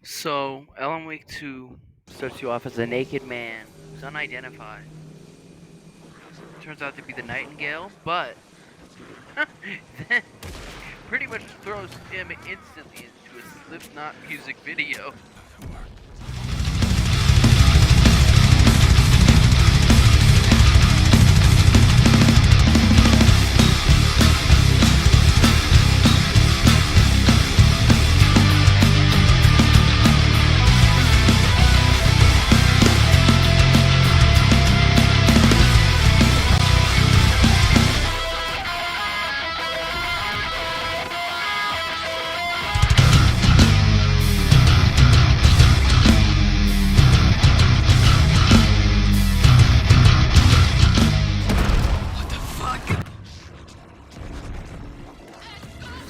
So, Alan Wake 2 starts you off as a naked man who's unidentified. Turns out to be the Nightingale, but then pretty much throws him instantly into a Slipknot music video.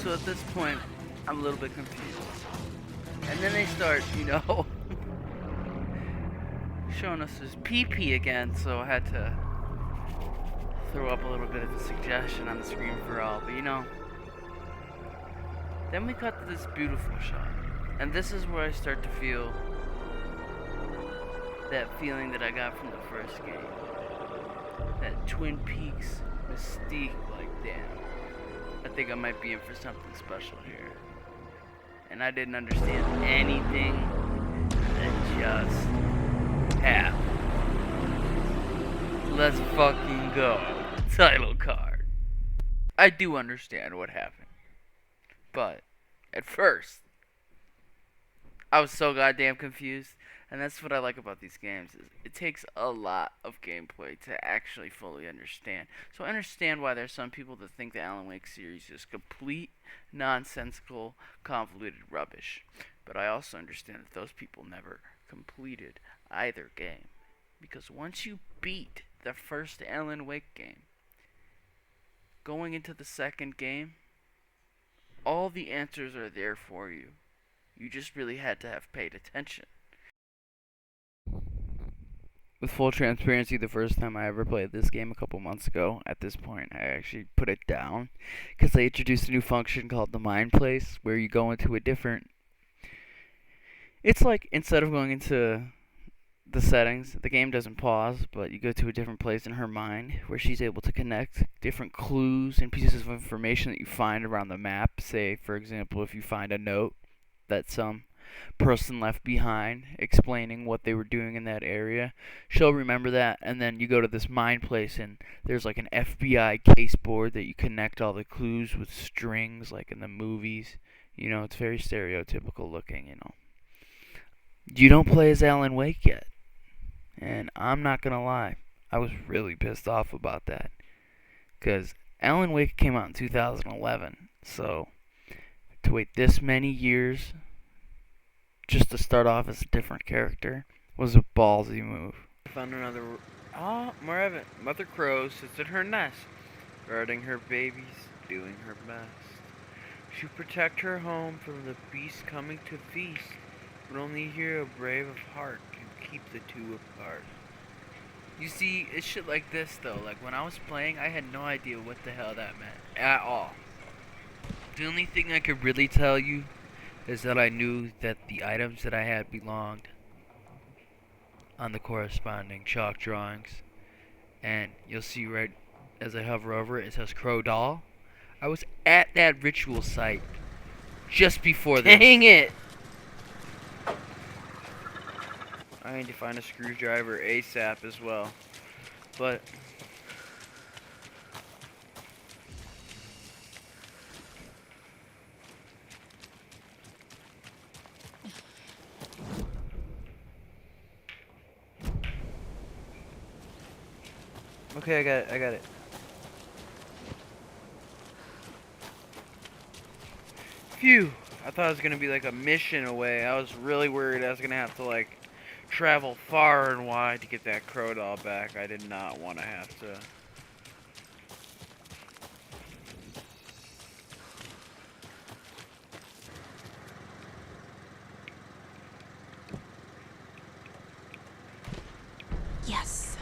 So at this point, I'm a little bit confused. And then they start, showing us his pee again, so I had to throw up a little bit of a suggestion on the screen for all. But then we cut to this beautiful shot. And this is where I start to feel that feeling that I got from the first game. That Twin Peaks mystique, like, damn, I think I might be in for something special here. And I didn't understand anything that just happened. Let's fucking go. Title card. I do understand what happened. But at first, I was so goddamn confused. And that's what I like about these games is it takes a lot of gameplay to actually fully understand. So I understand why there's some people that think the Alan Wake series is complete, nonsensical, convoluted rubbish. But I also understand that those people never completed either game. Because once you beat the first Alan Wake game, going into the second game, all the answers are there for you. You just really had to have paid attention. With full transparency, the first time I ever played this game a couple months ago, at this point, I actually put it down because they introduced a new function called the Mind Place, where you go into a different. It's like instead of going into the settings, the game doesn't pause, but you go to a different place in her mind where she's able to connect different clues and pieces of information that you find around the map. Say, for example, if you find a note that some person left behind explaining what they were doing in that area, she'll remember that, and then you go to this mind place and there's like an FBI case board that you connect all the clues with strings like in the movies. It's very stereotypical looking. You don't play as Alan Wake yet, and I'm not gonna lie, I was really pissed off about that because Alan Wake came out in 2011, so to wait this many years just to start off as a different character was a ballsy move. I found another. Oh, more of it. Mother Crow sits in her nest, guarding her babies, doing her best to protect her home from the beast coming to feast. But only a hero brave of heart can keep the two apart. You see, it's shit like this though. Like when I was playing, I had no idea what the hell that meant at all. The only thing I could really tell you is that I knew that the items that I had belonged on the corresponding chalk drawings. And you'll see right as I hover over it, it says Crow Doll. I was at that ritual site just before this. Dang it! I need to find a screwdriver ASAP as well. But okay, I got it. Phew! I thought it was gonna be like a mission away. I was really worried I was gonna have to like travel far and wide to get that crow doll back. I did not want to have to. Yes.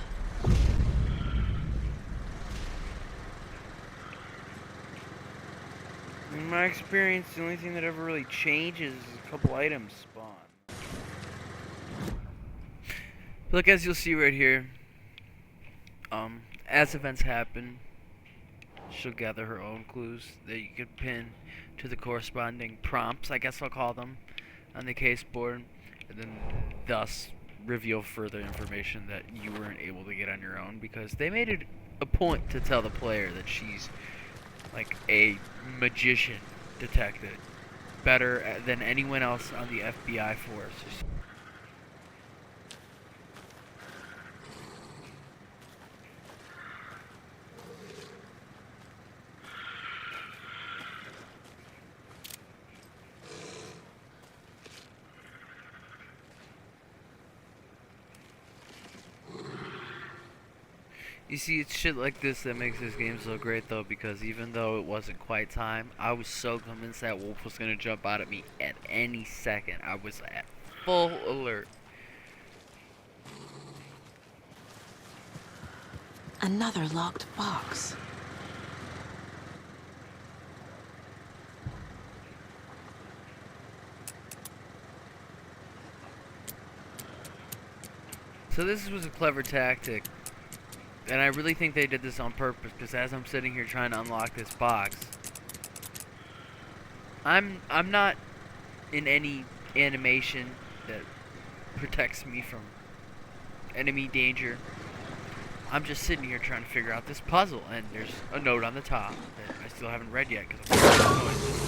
In my experience, the only thing that ever really changes is a couple items spawn. Look, as you'll see right here, as events happen, she'll gather her own clues that you can pin to the corresponding prompts, I guess I'll call them, on the case board, and then thus reveal further information that you weren't able to get on your own, because they made it a point to tell the player that she's like a magician detective, better than anyone else on the FBI force. You see, it's shit like this that makes this game so great, though, because even though it wasn't quite time, I was so convinced that wolf was gonna jump out at me at any second. I was at full alert. Another locked box. So this was a clever tactic, and I really think they did this on purpose, because as I'm sitting here trying to unlock this box, I'm not in any animation that protects me from enemy danger. I'm just sitting here trying to figure out this puzzle, and there's a note on the top that I still haven't read yet, because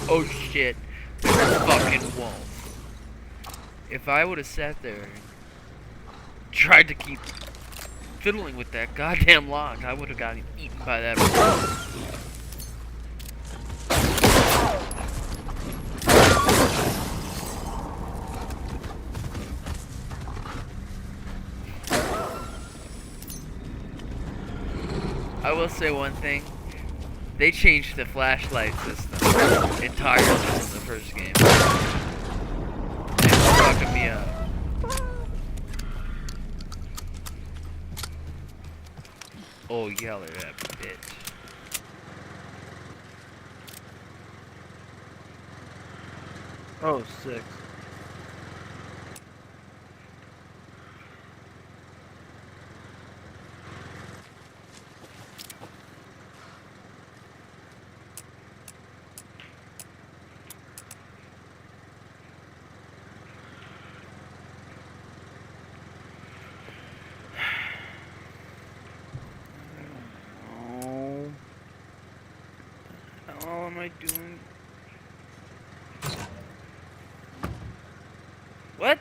oh shit, there's a fucking wolf. If I would have sat there and tried to keep fiddling with that goddamn lock, I would have gotten eaten by that wolf. I will say one thing. They changed the flashlight system entirely from the first game. It's fucking me up. Oh, yeller that bitch. Oh, 6. How am I doing? What?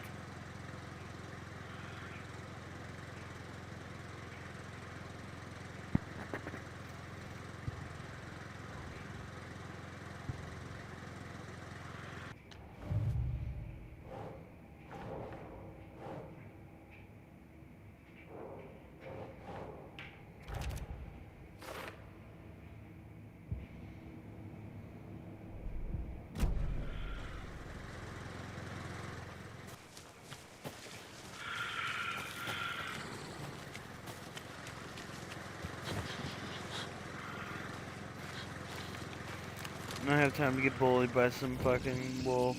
I don't have time to get bullied by some fucking wolf.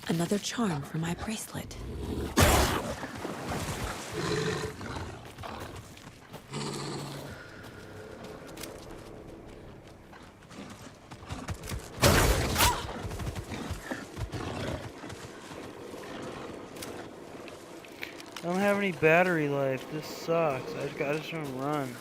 Another charm for my bracelet. I don't have any battery life. This sucks. I just want to run.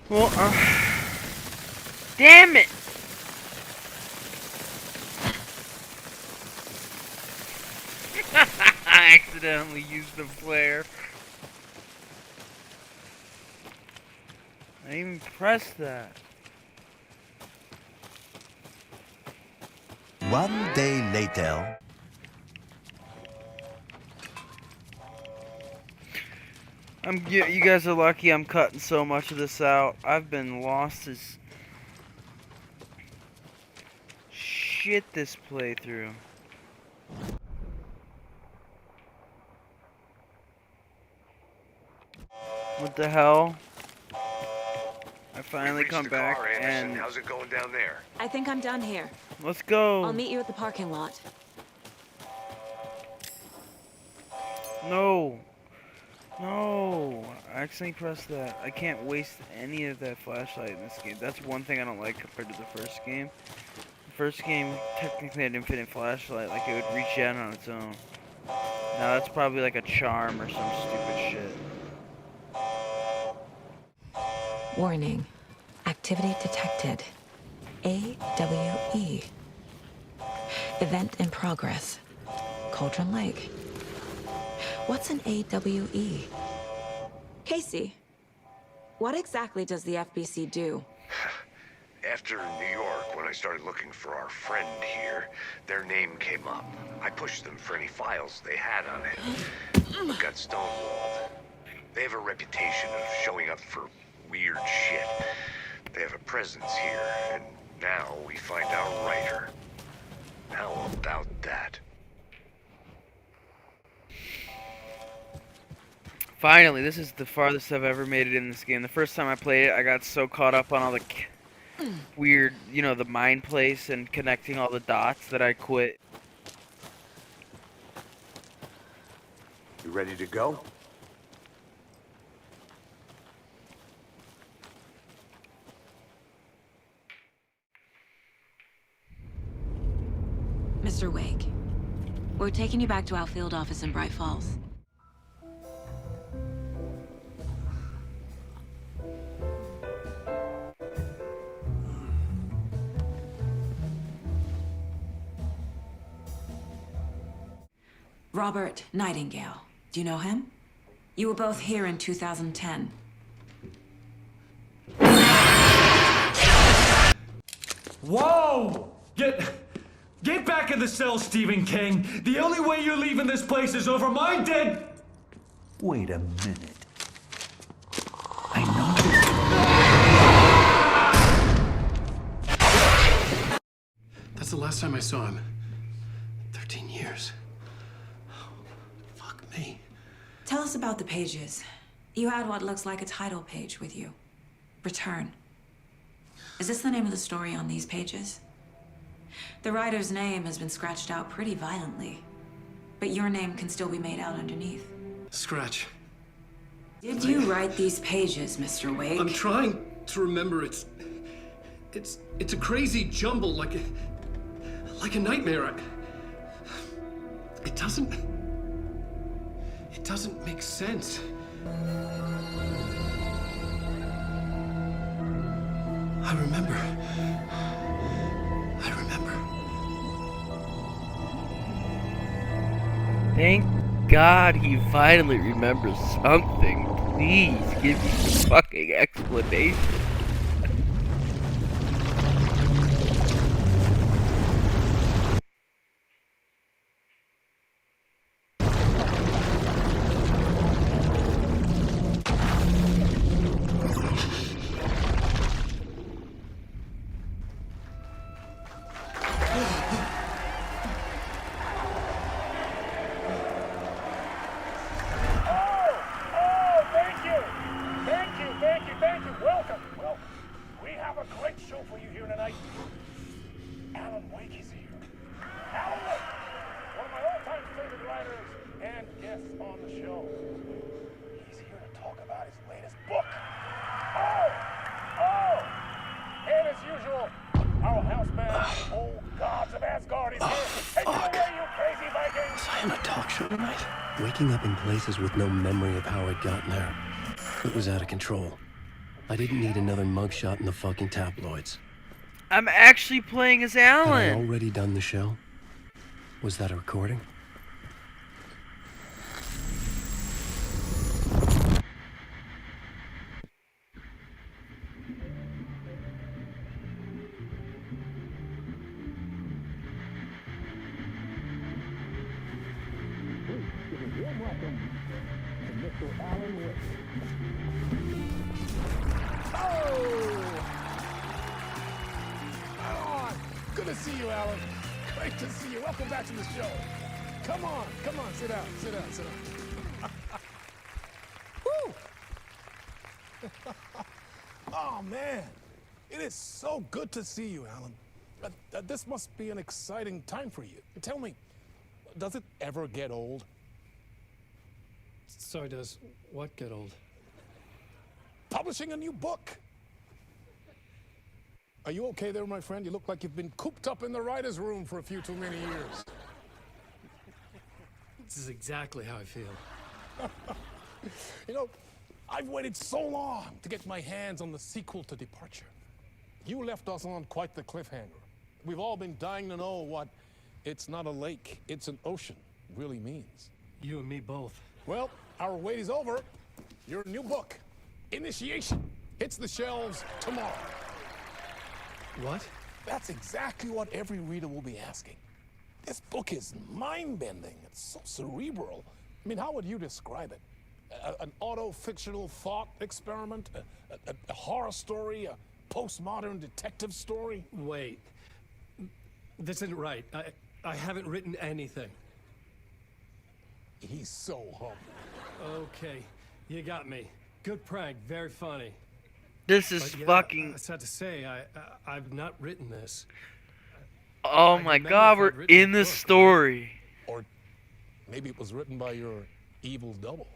Well, damn it! I accidentally used the flare. I didn't even press that. One day later. You guys are lucky I'm cutting so much of this out. I've been lost as shit this playthrough. What the hell? I finally come back and how's it going down there? I think I'm done here. let's go. I'll meet you at the parking lot. No. No. I accidentally pressed that. I can't waste any of that flashlight in this game. That's one thing I don't like compared to the first game. The first game technically had infinite flashlight, like it would reach out on its own. Now that's probably like a charm or some stupid shit. Warning. Activity detected. AWE. Event in progress. Cauldron Lake. What's an AWE? Casey, what exactly does the FBC do? After New York, when I started looking for our friend here, their name came up. I pushed them for any files they had on him, but got stonewalled. They have a reputation of showing up for weird shit. They have a presence here, and now we find our writer. How about that? Finally, this is the farthest I've ever made it in this game. The first time I played it, I got so caught up on all the weird, the mind place and connecting all the dots that I quit. You ready to go? Mr. Wake, we're taking you back to our field office in Bright Falls. Robert Nightingale. Do you know him? You were both here in 2010. Whoa! Get back in the cell, Stephen King. The only way you're leaving this place is over my dead... Wait a minute. I know. That's the last time I saw him. 13 years. Oh, fuck me. Tell us about the pages. You had what looks like a title page with you. Return. Is this the name of the story on these pages? The writer's name has been scratched out pretty violently, but your name can still be made out underneath. Scratch. Did you write these pages, Mr. Wake? I'm trying to remember. It's a crazy jumble, like a nightmare. It doesn't make sense. I remember. Thank God he finally remembers something. Please give me some fucking explanation. Waking up in places with no memory of how I'd gotten there. It was out of control. I didn't need another mugshot in the fucking tabloids. I'm actually playing as Had I Alan. already done the show? Was that a recording? Good to see you, Alan. Great to see you. Welcome back to the show. Come on, sit down, sit down, sit down. Woo! Oh, man. It is so good to see you, Alan. This must be an exciting time for you. Tell me, does it ever get old? Sorry, does what get old? Publishing a new book. Are you okay there, my friend? You look like you've been cooped up in the writer's room for a few too many years. This is exactly how I feel. You know, I've waited so long to get my hands on the sequel to Departure. You left us on quite the cliffhanger. We've all been dying to know what "it's not a lake, it's an ocean" really means. You and me both. Well, our wait is over. Your new book, Initiation, hits the shelves tomorrow. What? That's exactly what every reader will be asking. This book is mind-bending. It's so cerebral. I mean, how would you describe it? An auto-fictional thought experiment? A horror story? A postmodern detective story? Wait. This isn't right. I haven't written anything. He's so humble. Okay, you got me. Good prank, very funny. This is But yeah, fucking. I sad to say, I've not written this. Oh I my remember god, if I'd we're written in the the book, story. Or maybe it was written by your evil double.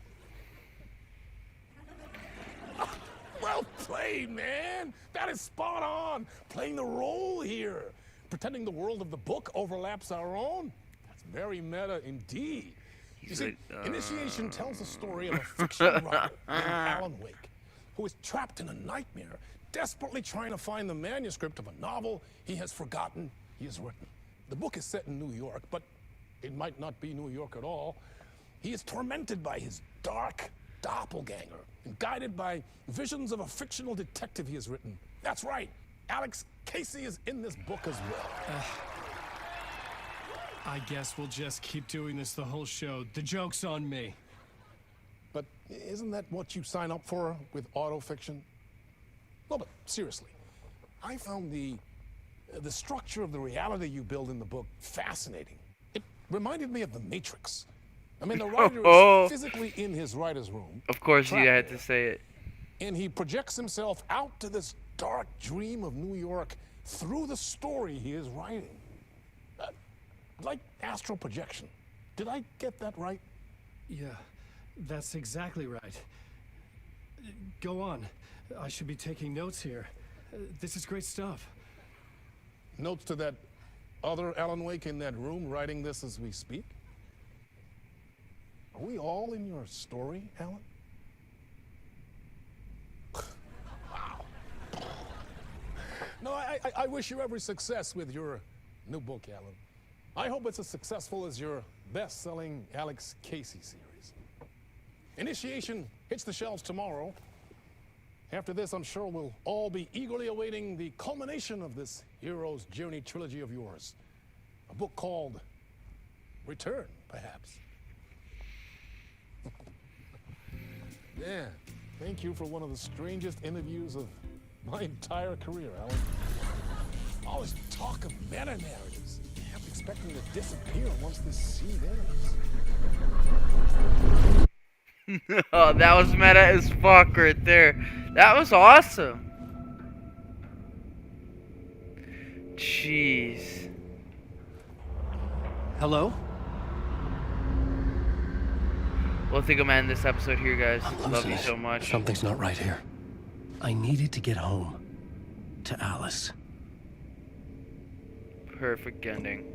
Well played, man. That is spot on. Playing the role here. Pretending the world of the book overlaps our own. That's very meta indeed. You see, Initiation tells the story of a fictional writer named Alan Wake, who is trapped in a nightmare, desperately trying to find the manuscript of a novel he has forgotten he has written. The book is set in New York, but it might not be New York at all. He is tormented by his dark doppelganger and guided by visions of a fictional detective he has written. That's right, Alex Casey is in this book as well. I guess we'll just keep doing this the whole show. The joke's on me. But isn't that what you sign up for with autofiction? No, but seriously, I found the structure of the reality you build in the book fascinating. It reminded me of The Matrix. I mean, the writer is physically in his writer's room. Of course, you trapped had there, to say it. and he projects himself out to this dark dream of New York through the story he is writing. Like astral projection. Did I get that right? Yeah, that's exactly right. Go on. I should be taking notes here. This is great stuff. Notes to that other Alan Wake in that room writing this as we speak? Are we all in your story, Alan? Wow. No, I wish you every success with your new book, Alan. I hope it's as successful as your best-selling Alex Casey series. Initiation hits the shelves tomorrow. After this, I'm sure we'll all be eagerly awaiting the culmination of this hero's journey trilogy of yours. A book called Return, perhaps. Yeah, thank you for one of the strangest interviews of my entire career, Alan. All this talk of meta-narratives. I'm expecting to disappear once this scene ends. Oh, that was meta as fuck right there. That was awesome. Jeez. Hello? Well, I think I'm gonna end this episode here, guys. I'm Love losing you it. so much. Something's not right here. I needed to get home. To Alice. Perfect ending.